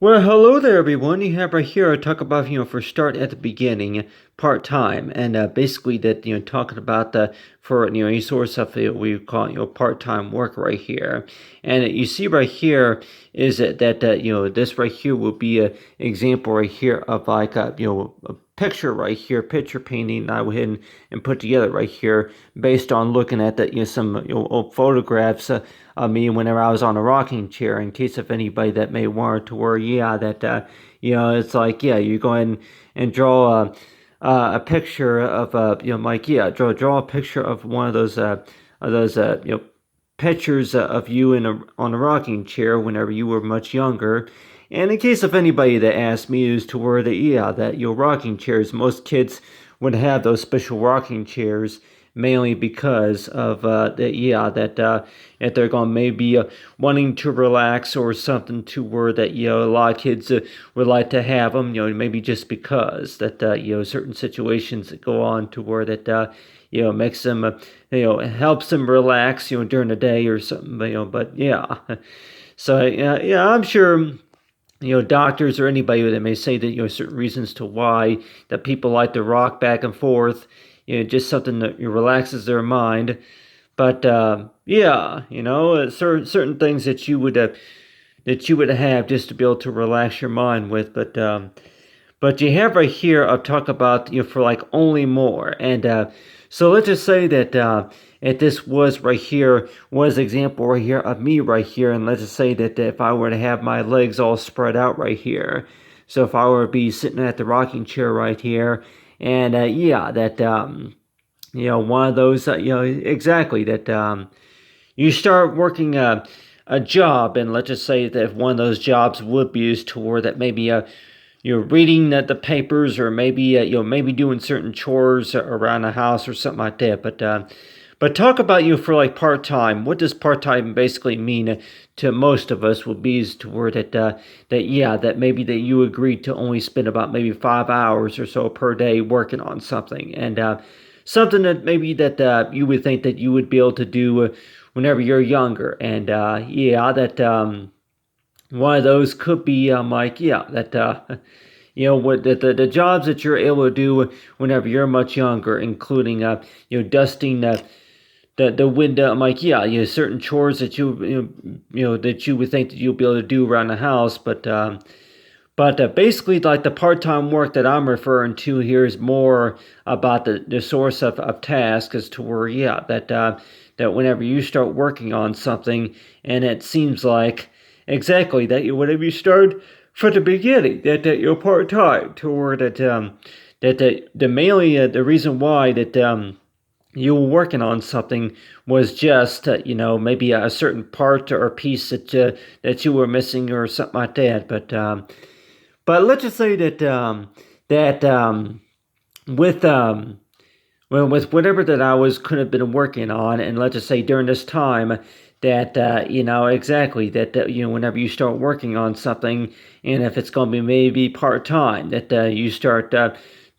Well, hello there, everyone. You have right here I talk about for start at the beginning, part time, and basically that talking about the for any source of we call part time work right here, and you see right here is that this right here will be a example right here of like a picture right here, picture painting I went ahead and put together right here based on looking at that some old photographs of me whenever I was on a rocking chair. In case of anybody that may want to worry, it's like you go in and draw a picture of like draw a picture of one of those pictures of you on a rocking chair whenever you were much younger. And in case of anybody that asks me as to where that your rocking chairs, most kids would have those special rocking chairs mainly because of if they're going maybe wanting to relax or something to where that a lot of kids would like to have them, maybe just because that certain situations that go on to where that makes them helps them relax during the day or something, but yeah. So I'm sure doctors or anybody that may say that certain reasons to why that people like to rock back and forth, just something that relaxes their mind. But certain things that you would have just to be able to relax your mind with. But you have right here, I'll talk about for like only more. And so let's just say that if this was right here, was example right here of me right here. And let's just say that if I were to have my legs all spread out right here. So if I were to be sitting at the rocking chair right here. And one of those, exactly that you start working a job. And let's just say that if one of those jobs would be used toward that maybe you're reading the papers, or maybe maybe doing certain chores around the house or something like that. But talk about for like part time. What does part time basically mean to most of us? Would be is to where that maybe that you agreed to only spend about maybe 5 hours or so per day working on something, and something that maybe that you would think that you would be able to do whenever you're younger, and one of those could be what the jobs that you're able to do whenever you're much younger, including dusting the window. I'm like, certain chores that that you would think that you'll be able to do around the house. But basically, like the part-time work that I'm referring to here is more about the source of task, as to where that whenever you start working on something, and it seems like exactly that whenever you start from the beginning that you're part-time, to where that the mainly the reason why that you were working on something was just maybe a certain part or piece that you were missing or something like that. But let's just say that with well, with whatever that I was could have been working on, and let's just say during this time that exactly that whenever you start working on something, and if it's going to be maybe part time, that you start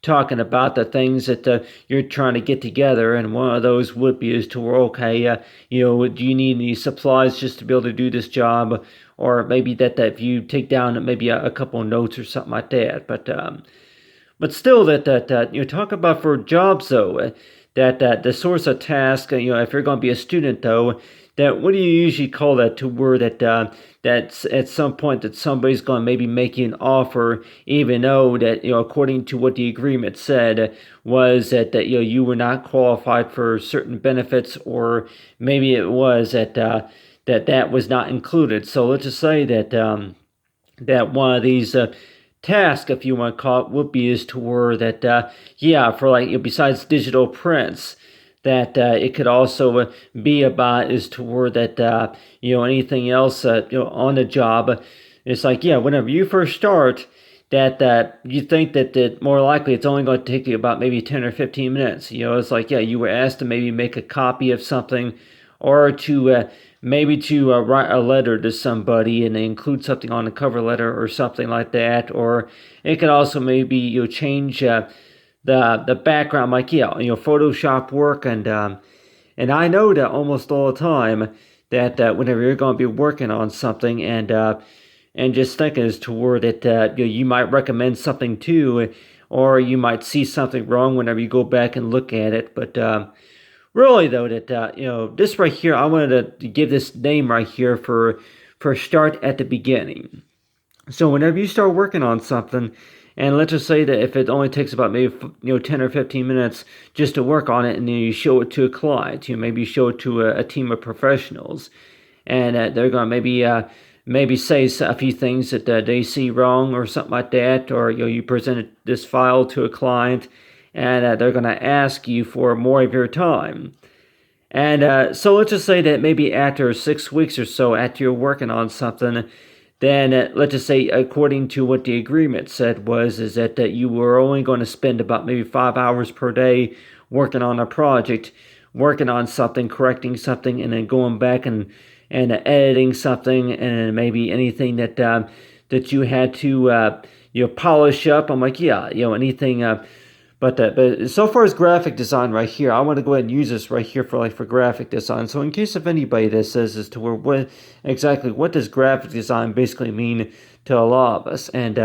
talking about the things that you're trying to get together, and one of those would be is to okay, do you need any supplies just to be able to do this job, or maybe that if you take down maybe a couple of notes or something like that, but still, that you talk about for jobs though, that the source of task. If you're going to be a student though, that what do you usually call that? To where that's at some point that somebody's going to maybe make you an offer, even though that according to what the agreement said was that you were not qualified for certain benefits, or maybe it was that was not included. So let's just say that one of these task, if you want to call it, would be is to where that for like besides digital prints, that it could also be about is to where that anything else on the job. It's like whenever you first start, that you think that more likely it's only going to take you about maybe 10 or 15 minutes. It's like you were asked to maybe make a copy of something, or to maybe to write a letter to somebody and include something on the cover letter or something like that. Or it could also maybe change the background, like Photoshop work, and I know that almost all the time that whenever you're going to be working on something, and and just thinking as to where that you might recommend something too, or you might see something wrong whenever you go back and look at it. But really though, that this right here, I wanted to give this name right here for start at the beginning. So whenever you start working on something, and let's just say that if it only takes about maybe 10 or 15 minutes just to work on it, and then you show it to a client, maybe show it to a team of professionals, and they're going to maybe say a few things that they see wrong or something like that, or you present this file to a client, and they're going to ask you for more of your time. And so let's just say that maybe after 6 weeks or so, after you're working on something, then let's just say, according to what the agreement said, is that you were only going to spend about maybe 5 hours per day working on a project, working on something, correcting something, and then going back and editing something, and maybe anything that that you had to polish up. I'm like, yeah, anything. But so far as graphic design right here, I want to go ahead and use this right here for graphic design. So in case of anybody that says as to where what does graphic design basically mean to a lot of us, and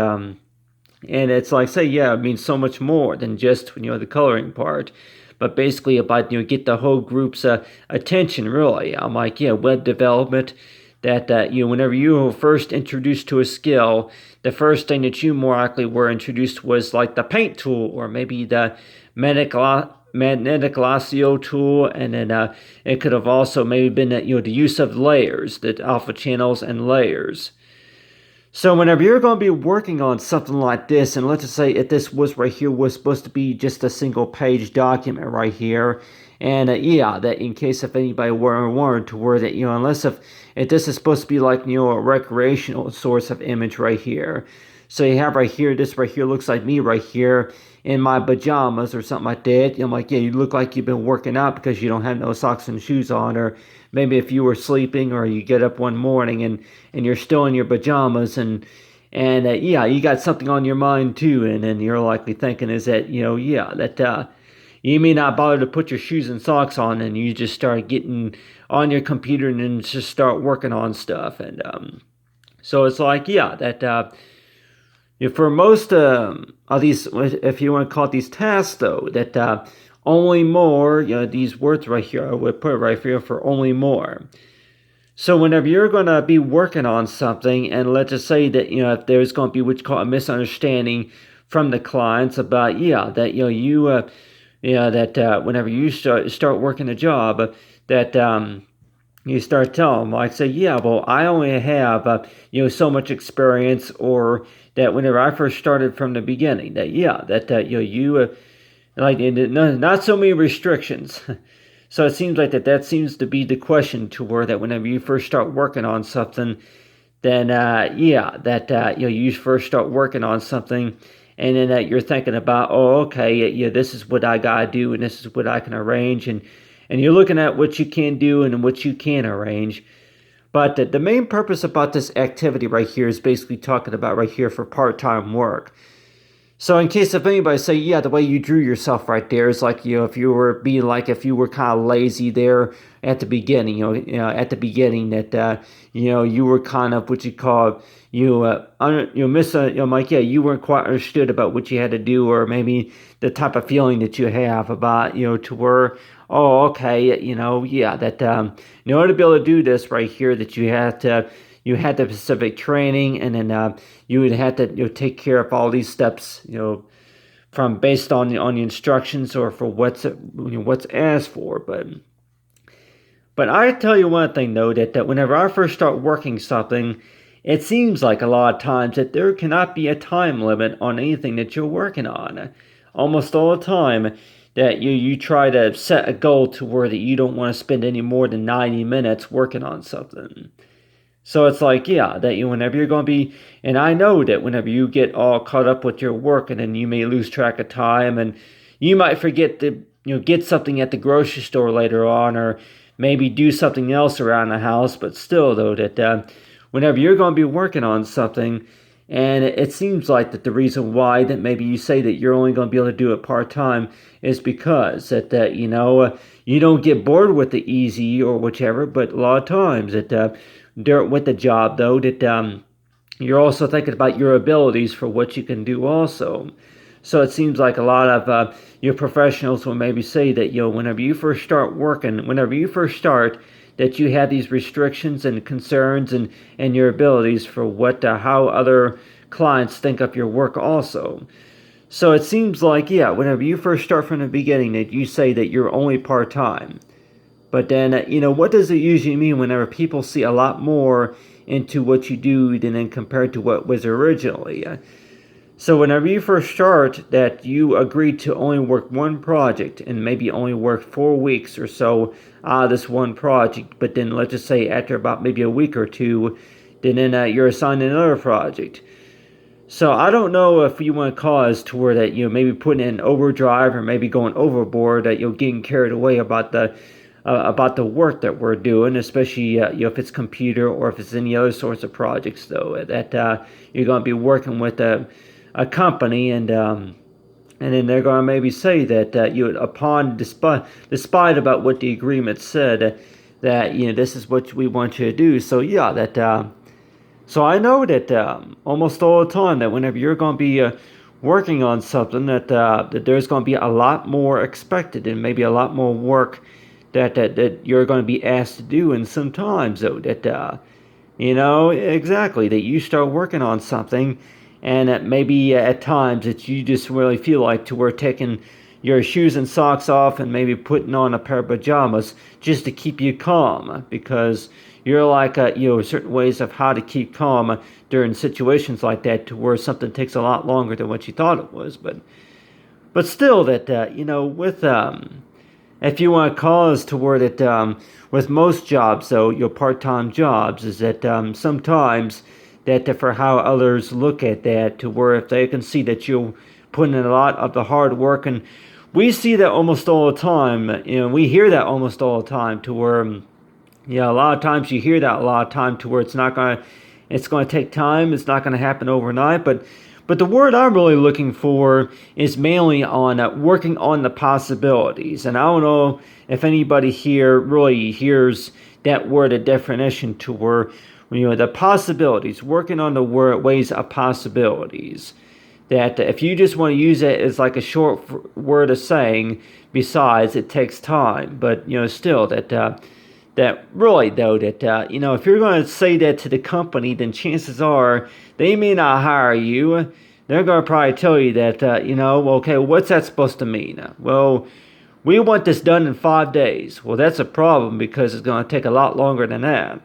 it's like, say, yeah, it means so much more than just the coloring part, but basically about get the whole group's attention. Really, I'm like, yeah, web development. That whenever you were first introduced to a skill, the first thing that you more likely were introduced was like the paint tool, or maybe the magnetic lasso tool, and then it could have also maybe been that the use of layers, the alpha channels and layers. So whenever you're going to be working on something like this, and let's just say if this was right here was supposed to be just a single page document right here, and yeah, that in case if anybody were to word that unless if this is supposed to be like a recreational source of image right here. So you have right here, this right here looks like me right here in my pajamas or something like that. I'm like, yeah, you look like you've been working out because you don't have no socks and shoes on, or maybe if you were sleeping, or you get up one morning and you're still in your pajamas, and yeah, you got something on your mind too, and then you're likely thinking is that yeah, that you may not bother to put your shoes and socks on, and you just start getting on your computer and then just start working on stuff. And so it's like, yeah, that for most of these, if you want to call it these tasks, though, that only more, these words right here, I would put it right here for only more. So whenever you're going to be working on something, and let's just say that if there's going to be what you call a misunderstanding from the clients about, yeah, that that whenever you start working a job, that you start telling them, like, say, yeah, well, I only have so much experience, or that whenever I first started from the beginning, that yeah, that you like not so many restrictions. So it seems like that seems to be the question, to where that whenever you first start working on something, then yeah, that you first start working on something, and then that you're thinking about, oh, okay, yeah, this is what I gotta do, and this is what I can arrange, and you're looking at what you can do and what you can arrange. But the main purpose about this activity right here is basically talking about right here for part-time work. So in case if anybody say, yeah, the way you drew yourself right there is like, if you were kind of lazy there at the beginning, at the beginning that, you were kind of what you call, like, yeah, you weren't quite understood about what you had to do, or maybe the type of feeling that you have about, to where, oh, okay, yeah, that, in order to be able to do this right here, that you had the specific training, and then you would have to take care of all these steps, from based on the instructions, or for what's asked for. But I tell you one thing though, that whenever I first start working something, it seems like a lot of times that there cannot be a time limit on anything that you're working on. Almost all the time that you try to set a goal to where that you don't want to spend any more than 90 minutes working on something. So it's like, yeah, that whenever you're going to be, and I know that whenever you get all caught up with your work, and then you may lose track of time, and you might forget to, get something at the grocery store later on, or maybe do something else around the house. But still, though, that whenever you're going to be working on something, and it seems like that the reason why that maybe you say that you're only going to be able to do it part-time is because that you don't get bored with the easy or whichever, but a lot of times that with the job though, that you're also thinking about your abilities for what you can do also. So it seems like a lot of your professionals will maybe say that, whenever you first start working, whenever you first start, that you have these restrictions and concerns and your abilities for how other clients think of your work also. So it seems like, yeah, whenever you first start from the beginning, that you say that you're only part-time. But then, what does it usually mean whenever people see a lot more into what you do than compared to what was originally? So whenever you first start, that you agreed to only work one project and maybe only work 4 weeks or so out of this one project, but then let's just say after about maybe a week or two, then you're assigned another project. So I don't know if you want to cause to where that maybe putting in overdrive or maybe going overboard, that you're getting carried away about the work that we're doing, especially if it's computer or if it's any other sorts of projects though, that you're going to be working with a company, and then they're going to maybe say that despite about what the agreement said, that this is what we want you to do. So yeah, so I know that almost all the time that whenever you're going to be working on something, that there's going to be a lot more expected and maybe a lot more work that you're going to be asked to do. And sometimes though that exactly, that you start working on something, and that maybe at times that you just really feel like to where taking your shoes and socks off and maybe putting on a pair of pajamas just to keep you calm, because you're like certain ways of how to keep calm during situations like that, to where something takes a lot longer than what you thought it was. But still, that with if you want to cause to where that with most jobs, though, your part-time jobs, is that sometimes that for how others look at that, to where if they can see that you're putting in a lot of the hard work, and we see that almost all the time, we hear that almost all the time, to where a lot of times you hear that a lot of time, to where it's going to take time, it's not going to happen overnight. But the word I'm really looking for is mainly on working on the possibilities. And I don't know if anybody here really hears that word, a definition, to where the possibilities, working on the ways of possibilities. That if you just want to use it as like a short word of saying, besides it takes time, but still that really though that if you're going to say that to the company, then chances are they may not hire you. They're going to probably tell you that okay, what's that supposed to mean? Well, we want this done in 5 days. Well, that's a problem, because it's going to take a lot longer than that.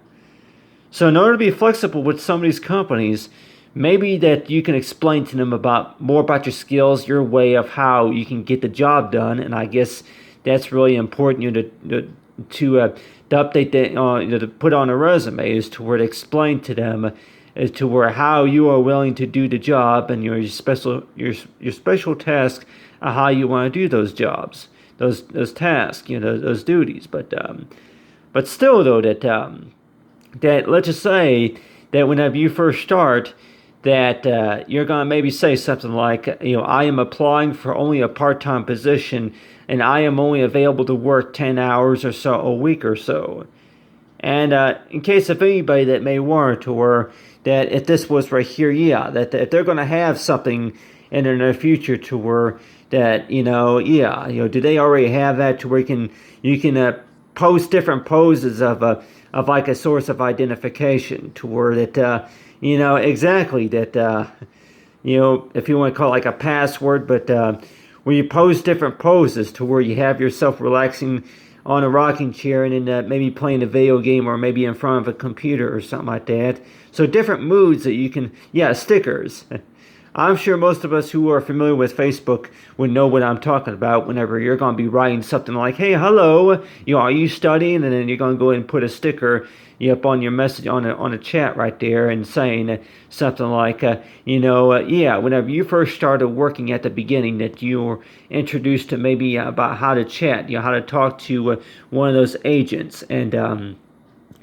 So in order to be flexible with some of these companies, maybe that you can explain to them more about your skills, your way of how you can get the job done. And I guess that's really important to update that, to put on a resume, is to where to explain to them as to where how you are willing to do the job, and your special task of how you want to do those jobs, those tasks, those duties. But still though that let's just say that whenever you first start, that you're going to maybe say something like, I am applying for only a part-time position, and I am only available to work 10 hours or so a week or so. And in case of anybody that may wonder, or that if this was right here, that if they're going to have something in the near future, to where that, do they already have that, to where you can post different poses of like a source of identification, to where that, exactly that, if you want to call it like a password, but where you post different poses, to where you have yourself relaxing on a rocking chair, and then maybe playing a video game, or maybe in front of a computer or something like that. So different moods that you can, stickers. I'm sure most of us who are familiar with Facebook would know what I'm talking about whenever you're going to be writing something like, hey, hello, are you studying? And then you're going to go ahead and put a sticker up on your message, on a chat right there, and saying something like, whenever you first started working at the beginning, that you were introduced to maybe about how to chat, how to talk to one of those agents. And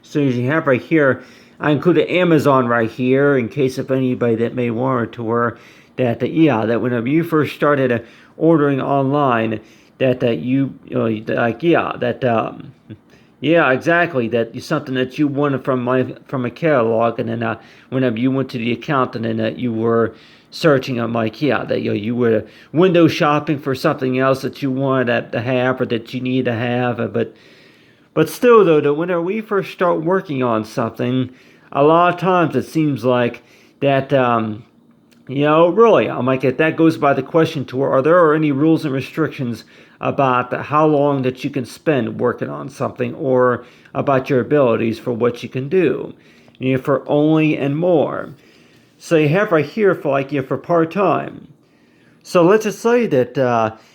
so as you have right here, I included Amazon right here, in case of anybody that may want to, where that whenever you first started Yeah, exactly. That is something that you wanted from a catalog, and then whenever you went to the accountant and that you were searching, I'm like, yeah, that you were window shopping for something else that you wanted to have or that you need to have, but still though, that whenever we first start working on something, a lot of times it seems like that. Really, I'm like, if that goes by the question to are there any rules and restrictions about how long that you can spend working on something or about your abilities for what you can do, for only and more. So you have right here for for part time. So let's just say that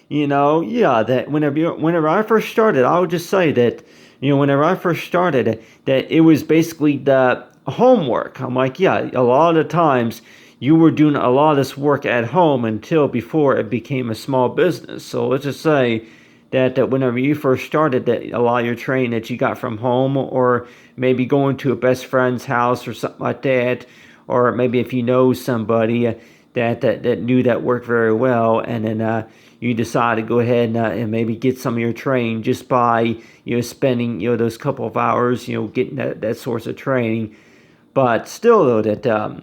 yeah, that whenever I first started, I would just say that whenever I first started, that it was basically the homework. I'm like, yeah, a lot of times you were doing a lot of this work at home until before it became a small business. So let's just say that whenever you first started, that a lot of your training that you got from home, or maybe going to a best friend's house or something like that, or maybe if you know somebody that knew that work very well, and then you decide to go ahead and maybe get some of your training just by spending those couple of hours getting that source of training. But still though that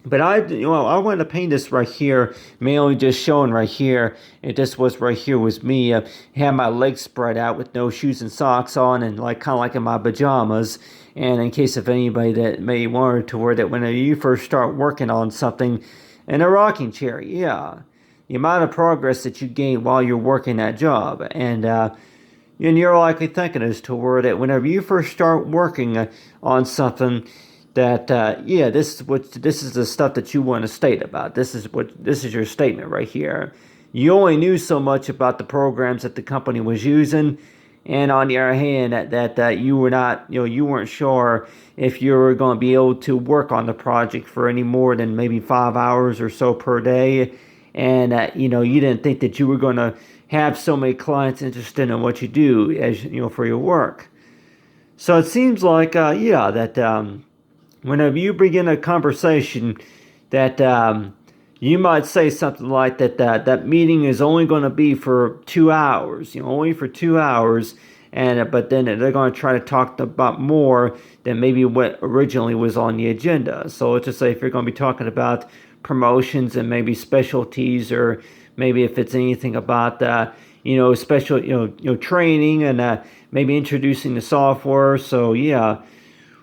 but I want to paint this right here, mainly just showing right here. And this was right here was me. Had my legs spread out with no shoes and socks on, and kind of like in my pajamas. And in case of anybody that may wonder to where that when you first start working on something in a rocking chair, yeah, the amount of progress that you gain while you're working that job, and you're likely thinking as to where that whenever you first start working on something that yeah, this is the stuff that you want to state about. This is your statement right here. You only knew so much about the programs that the company was using, and on the other hand, that you were not you weren't sure if you were going to be able to work on the project for any more than maybe 5 hours or so per day, and you didn't think that you were going to have so many clients interested in what you do as for your work. So it seems like yeah, that whenever you begin a conversation, that you might say something like that meeting is only going to be for 2 hours, only for 2 hours, and but then they're going to try to talk about more than maybe what originally was on the agenda. So let's just say if you're going to be talking about promotions and maybe specialties, or maybe if it's anything about special training and maybe introducing the software. So yeah,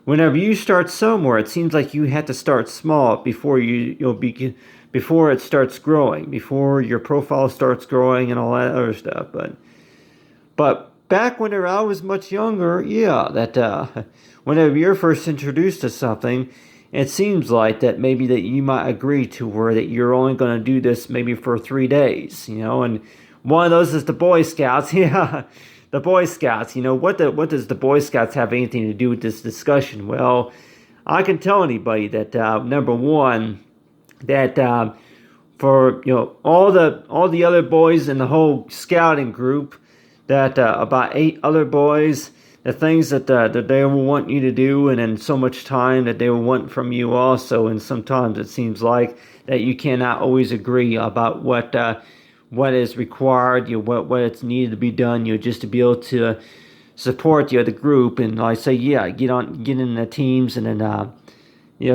whenever you start somewhere, it seems like you have to start small before before it starts growing, before your profile starts growing and all that other stuff. But back whenever I was much younger, yeah, that whenever you're first introduced to something, it seems like that maybe that you might agree to where that you're only going to do this maybe for 3 days, and one of those is the Boy Scouts, yeah. The Boy Scouts, what does the Boy Scouts have anything to do with this discussion? Well, I can tell anybody that number one, that for all the other boys in the whole scouting group, that about 8 other boys, the things that they will want you to do, and then so much time that they will want from you also, and sometimes it seems like that you cannot always agree about what is required, what it's needed to be done, just to be able to support the group, and I say, yeah, get in the teams, and then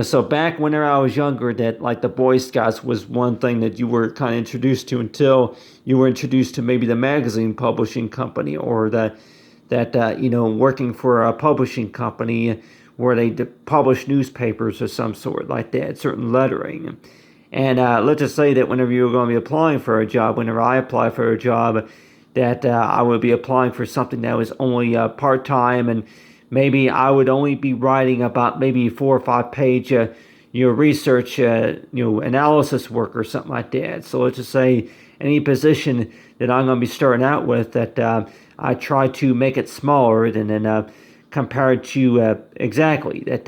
so back whenever I was younger, that like the Boy Scouts was one thing that you were kind of introduced to until you were introduced to maybe the magazine publishing company, or that working for a publishing company where they publish newspapers of some sort like that, certain lettering. And let's just say that whenever you're going to be applying for a job, whenever I apply for a job, that I would be applying for something that was only part-time, and maybe I would only be writing about maybe 4 or 5 page research analysis work or something like that. So let's just say any position that I'm going to be starting out with, that I try to make it smaller than compared to exactly that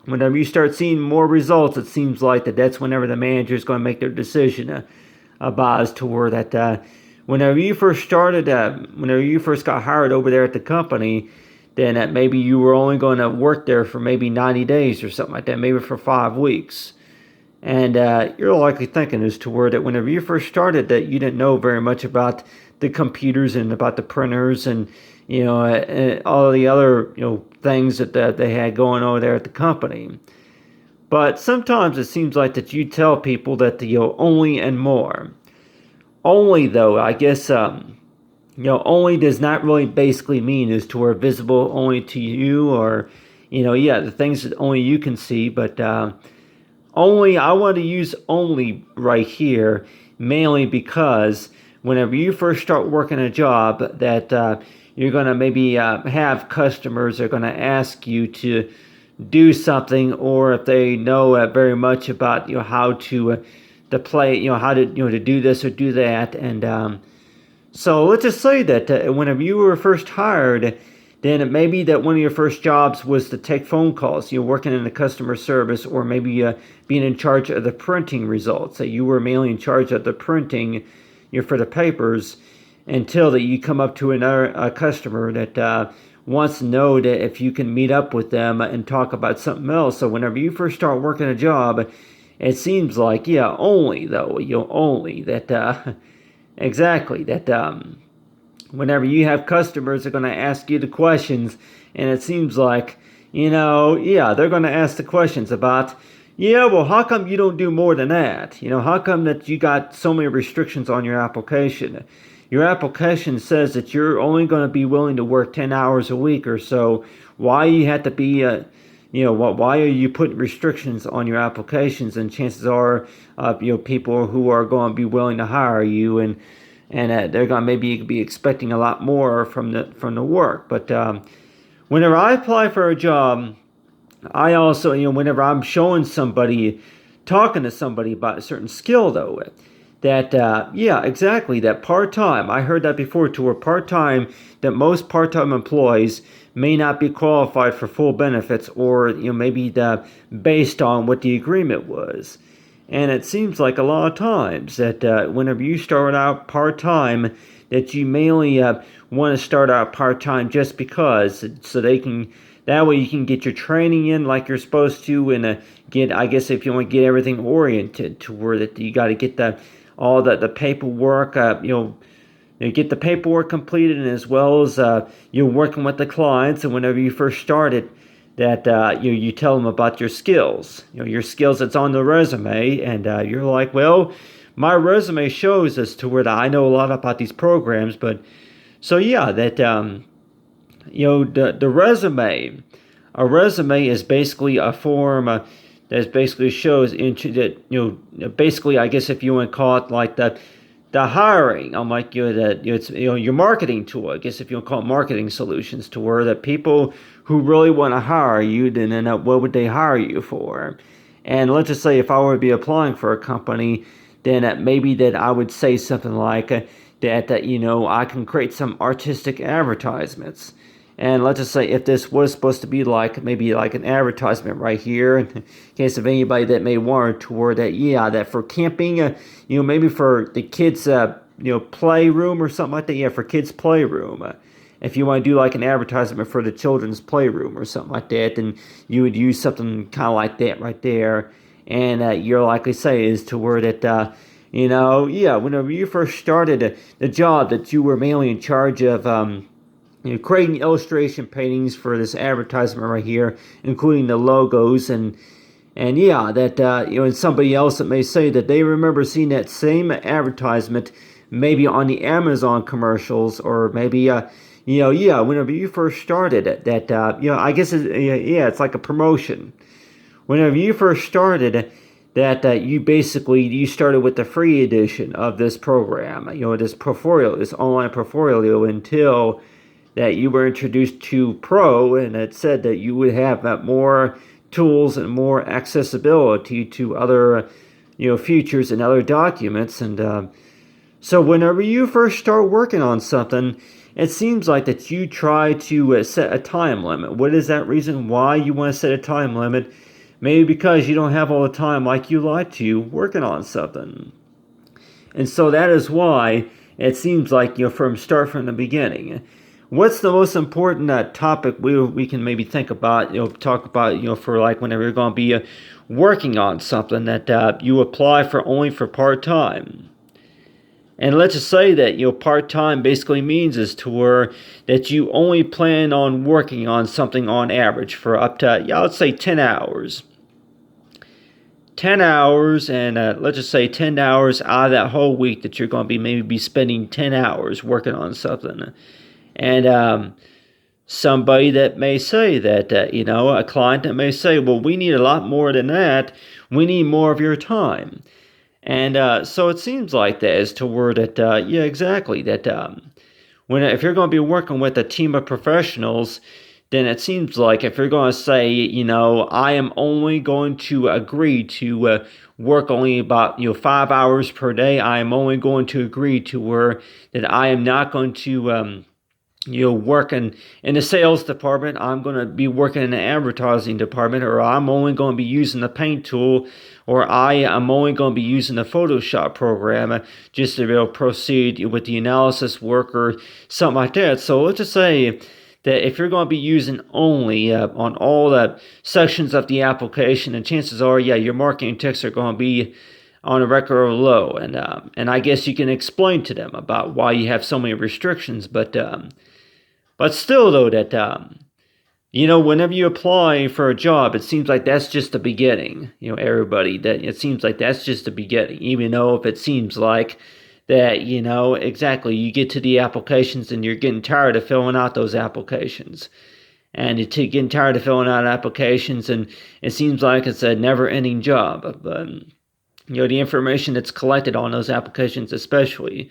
whenever you start seeing more results, it seems like that's whenever the manager is going to make their decision about as to where that whenever you first started, whenever you first got hired over there at the company, then that maybe you were only going to work there for maybe 90 days or something like that, maybe for 5 weeks. And you're likely thinking as to where that whenever you first started, that you didn't know very much about the computers and about the printers and all the other things that they had going on there at the company. But sometimes it seems like that you tell people that only and more. Only, though, I guess only does not really basically mean is to where visible only to you, or the things that only you can see. But only, I want to use only right here mainly because whenever you first start working a job that you're going to maybe have customers are going to ask you to do something, or if they know very much about how to play, how to do this or do that. And so let's just say that whenever you were first hired, then it may be that one of your first jobs was to take phone calls, working in the customer service, or maybe being in charge of the printing results, that you were mainly in charge of the printing for the papers, until that you come up to a customer that wants to know that if you can meet up with them and talk about something else. So whenever you first start working a job, it seems like, only though, only that, exactly, that whenever you have customers, they're going to ask you the questions, and it seems like, they're going to ask the questions about, well, how come you don't do more than that? How come that you got so many restrictions on your application? Your application says that you're only going to be willing to work 10 hours a week or so. Why you have to be, why are you putting restrictions on your applications? And chances are, people who are going to be willing to hire you, and they're going to maybe be expecting a lot more from the work. But whenever I apply for a job, I also, whenever I'm showing somebody, talking to somebody about a certain skill, though, that, exactly, that part-time, I heard that before, to where part-time, that most part-time employees may not be qualified for full benefits, or, maybe based on what the agreement was. And it seems like a lot of times that whenever you start out part-time, that you mainly want to start out part-time just because, so that way you can get your training in like you're supposed to, and get, I guess if you want to get everything oriented to where that you got to get all the paperwork, get the paperwork completed, and as well as you're working with the clients. And whenever you first started, that you tell them about your skills, your skills that's on the resume, and you're like, well, my resume shows as to where I know a lot about these programs. But so that the resume, a resume is basically a form that basically shows into that, basically, I guess if you want to call it like the hiring, I'm like, it's your marketing tool, I guess if you want to call it marketing solutions, to where that people who really want to hire you, then what would they hire you for? And let's just say if I were to be applying for a company, then maybe that I would say something like that I can create some artistic advertisements. And let's just say if this was supposed to be maybe like an advertisement right here, in case of anybody that may want toward that, that for camping, maybe for the kids, playroom or something like that. For kids' playroom. If you want to do like an advertisement for the children's playroom or something like that, then you would use something kind of like that right there. And you're likely say is to where that, whenever you first started the job, that you were mainly in charge of, creating illustration paintings for this advertisement right here, including the logos, and that and somebody else that may say that they remember seeing that same advertisement maybe on the Amazon commercials, or maybe whenever you first started it, that I guess it's like a promotion. Whenever you first started, that you started with the free edition of this program, this portfolio, this online portfolio, until that you were introduced to Pro, and it said that you would have more tools and more accessibility to other, features and other documents. And so whenever you first start working on something, it seems like that you try to set a time limit. What is that reason why you want to set a time limit? Maybe because you don't have all the time like you like to working on something. And so that is why it seems like, from the beginning. What's the most important topic we can maybe think about, talk about, for like whenever you're going to be working on something that you apply for only for part-time? And let's just say that, part-time basically means is to where that you only plan on working on something on average for up to, let's say 10 hours. 10 hours, and let's just say 10 hours out of that whole week that you're going to be maybe spending 10 hours working on something. And somebody that may say that, a client that may say, well, we need a lot more than that. We need more of your time. And so it seems like that is to where that, exactly, that if you're going to be working with a team of professionals, then it seems like if you're going to say, I am only going to agree to work only about 5 hours per day, I am only going to agree to where that I am not going to working in the sales department, I'm going to be working in the advertising department, or I'm only going to be using the paint tool, or I am only going to be using the Photoshop program just to be able to proceed with the analysis work or something like that. So let's just say that if you're going to be using only on all the sections of the application, and chances are, your marketing ticks are going to be on a record low, and I guess you can explain to them about why you have so many restrictions, but still, though, that, whenever you apply for a job, it seems like that's just the beginning, everybody, that it seems like that's just the beginning, even though if it seems like that, exactly, you get to the applications and you're getting tired of filling out those applications. And you're getting tired of filling out applications, and it seems like it's a never-ending job. But, the information that's collected on those applications especially.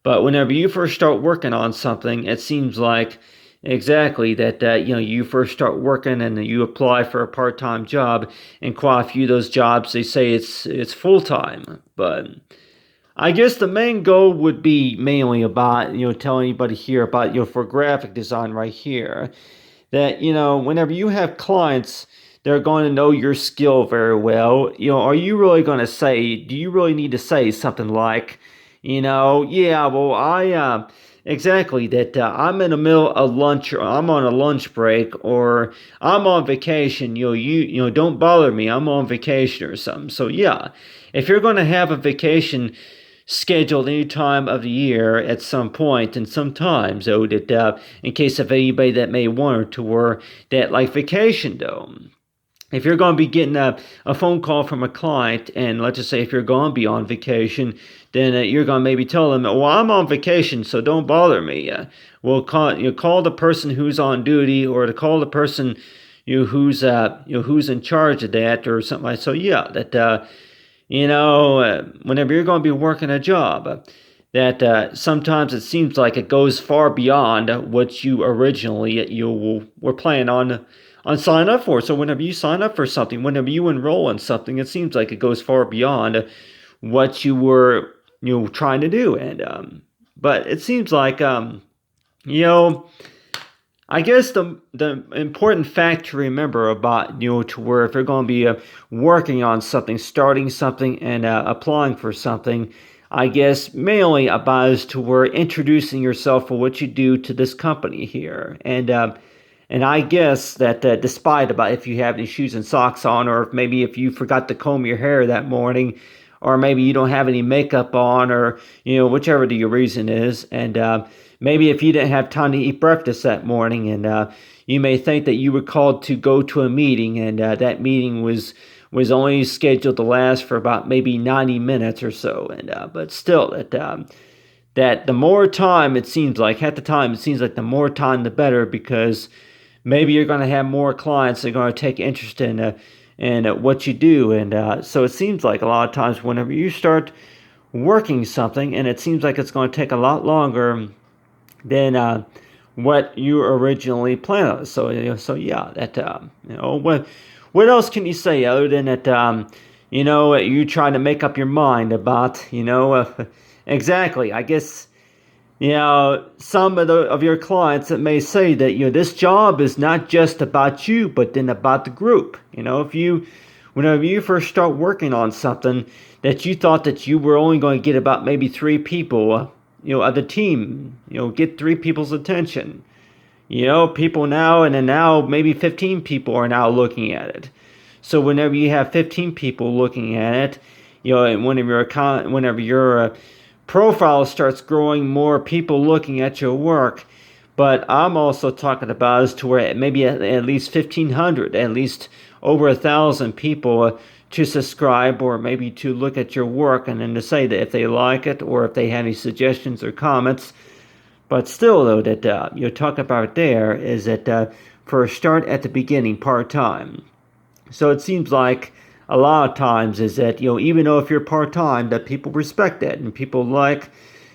But whenever you first start working on something, it seems like exactly that, you first start working and you apply for a part-time job, and quite a few of those jobs, they say it's full-time. But I guess the main goal would be mainly about, telling anybody here about, for graphic design right here, that, whenever you have clients, they're going to know your skill very well. Are you really going to say, do you really need to say something like, exactly, that I'm in the middle of lunch, or I'm on a lunch break, or I'm on vacation, don't bother me, I'm on vacation or something. So if you're going to have a vacation scheduled any time of the year at some point, and sometimes, though, that in case of anybody that may want to, or that like vacation, though, if you're going to be getting a phone call from a client, and let's just say if you're going to be on vacation, then you're going to maybe tell them, well, I'm on vacation, so don't bother me. Call the person who's on duty, or to call the person who's in charge of that, or something like that. So that whenever you're going to be working a job, that sometimes it seems like it goes far beyond what you originally were planning on sign up for. So whenever you sign up for something, whenever you enroll in something, it seems like it goes far beyond what you were trying to do. And but it seems like I guess the important fact to remember about to where if you're going to be working on something, starting something, and applying for something, I guess mainly about is to where introducing yourself for what you do to this company here. And I guess that despite about if you have any shoes and socks on, or maybe if you forgot to comb your hair that morning, or maybe you don't have any makeup on, or whichever the reason is, and maybe if you didn't have time to eat breakfast that morning, and you may think that you were called to go to a meeting, and that meeting was only scheduled to last for about maybe 90 minutes or so, and but still that the more time, it seems like at the time, it seems like the more time the better, because maybe you're going to have more clients that are going to take interest in what you do. And so it seems like a lot of times whenever you start working something, and it seems like it's going to take a lot longer than what you originally planned. So what else can you say other than that you try to make up your mind about exactly, I guess some of your clients that may say that this job is not just about you, but then about the group. Whenever you first start working on something, that you thought that you were only going to get about maybe 3 people, of the team, get 3 people's attention. People now, and then now maybe 15 people are now looking at it. So whenever you have 15 people looking at it, and whenever you're profile starts growing, more people looking at your work. But I'm also talking about as to where maybe at least 1,500, at least over 1,000 people to subscribe or maybe to look at your work and then to say that if they like it or if they have any suggestions or comments. But still, though, that you talk about there is that for a start at the beginning, part-time. So it seems like a lot of times is that, even though if you're part-time, that people respect that and people like,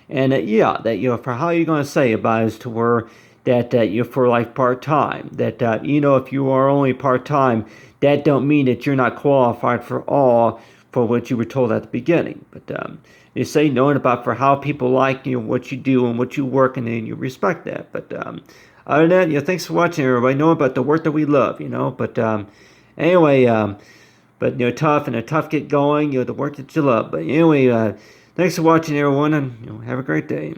and yeah, that, for how you're going to say about it as to where that you're for like part-time, that, if you are only part-time, that don't mean that you're not qualified for all for what you were told at the beginning. But you say knowing about for how people like, what you do and what you work, and then you respect that. But other than that, thanks for watching, everybody. Know about the work that we love, but anyway, but tough and a tough get going, the work that you love. But anyway, thanks for watching, everyone, and have a great day.